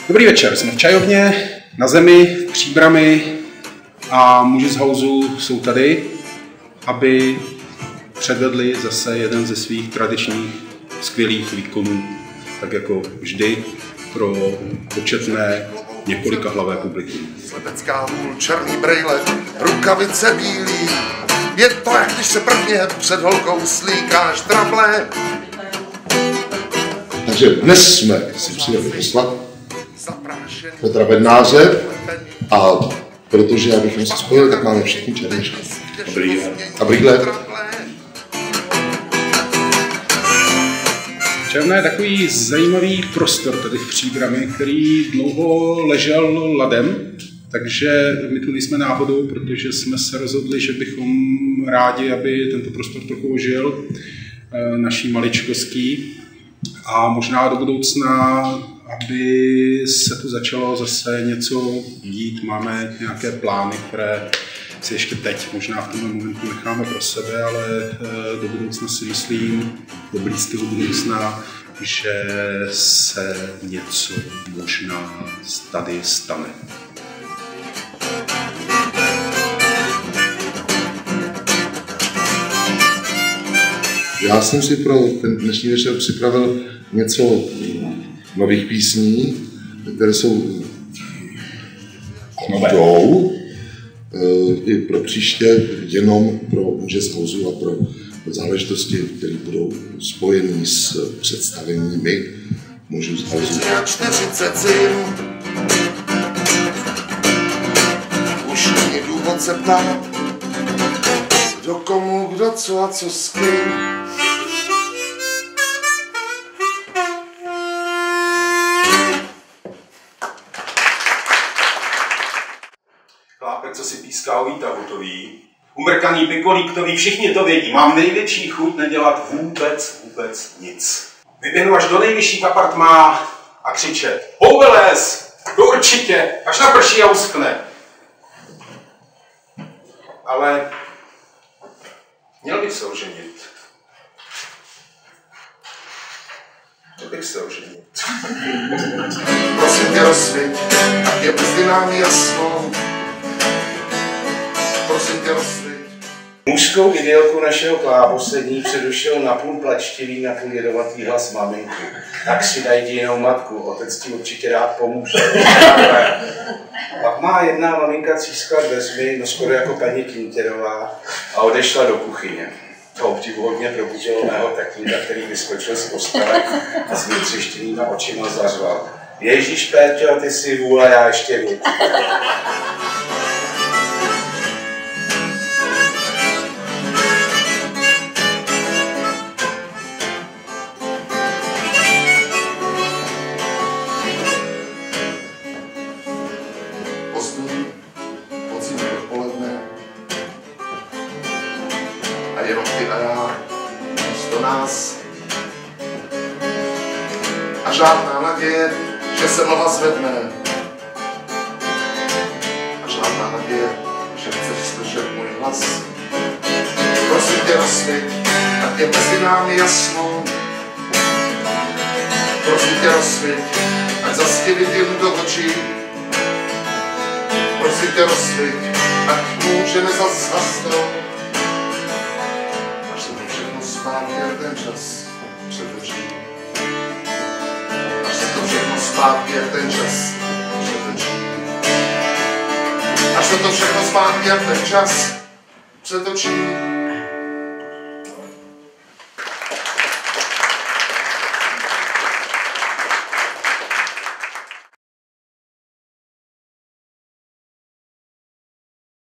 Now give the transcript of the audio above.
Dobrý večer, jsme v čajovně, na zemi, v Příbrami a muži z Houzu jsou tady, aby předvedli zase jeden ze svých tradičních skvělých výkonů, tak jako vždy pro početné několikahlavé publikum. Slepecká hůl, černý brejle, rukavice bílý, je to, jak když se prvně před holkou slíkáš trable. Takže dnes jsme si přijeli poslat Petra Bednáře a protože abychom se spojili, tak máme všichni černičky. A brýle. Čajovna je takový zajímavý prostor tady v Příbrami, který dlouho ležel ladem, takže my tu nejsme náhodou, protože jsme se rozhodli, že bychom rádi, aby tento prostor trochu ožil, naší maličkostí a možná do budoucna, aby se tu začalo zase něco dít. Máme nějaké plány, které si ještě teď možná v tomto momentu necháme pro sebe, ale do budoucna si myslím, do blízkého budoucna, že se něco možná tady stane. Já jsem si pro ten dnešní večer připravil něco nových písní, které jsou jdou i pro příště jenom pro muže z Houzu a pro záležitosti, které budou spojené s představeními mužů z Houzu. 40 zim, už není důvod se ptát, kdo komu, kdo co a co s kým. Chlápek, co si píská o výtahu, to ví. Umrkaný pikolík, to ví, všichni to vědí. Mám největší chuť nedělat vůbec nic. Vyběhnu až do nejvyšších apartmá a křičet: Houbelés! Určitě! Až naprší a uschne. Ale měl bych se oženit. Prosím tě, rozsvěť, ať je mezi námi jasno. Prosím tě, rozsvěť. Mužskou idylku našeho klábosední předušil napůl plačtivý, napůl jedovatý hlas maminky. Tak si daj jinou matku, otec ti určitě rád pomůže. Pak má jedna maminka třískla dveřmi, no skoro jako paní Kinterová, a odešla do kuchyně. To obdivuhodně probudilo mého tatínka, který vyskočil z postele a s vytřeštěnýma očima zařval: Ježíš Péťo, ty jsi vůle, já ještě víc. Podzimní odpoledne a jenom ty a já, místo nás. A žádná naděje, že se mlha zvedne. A žádná naděje, že chceš slyšet můj hlas. Prosím tě, rozsvěť, ať je mezi námi jasno. Prosím tě, rozsvěť, ať zas tě vidím do očí. Prosím tě, rozsvěť, ať můžeme zas zasnout. Až se to všechno zpátky a ten čas přetočí. Až se to všechno zpátky a ten čas přetočí. Až se to všechno zpátky a ten čas přetočí.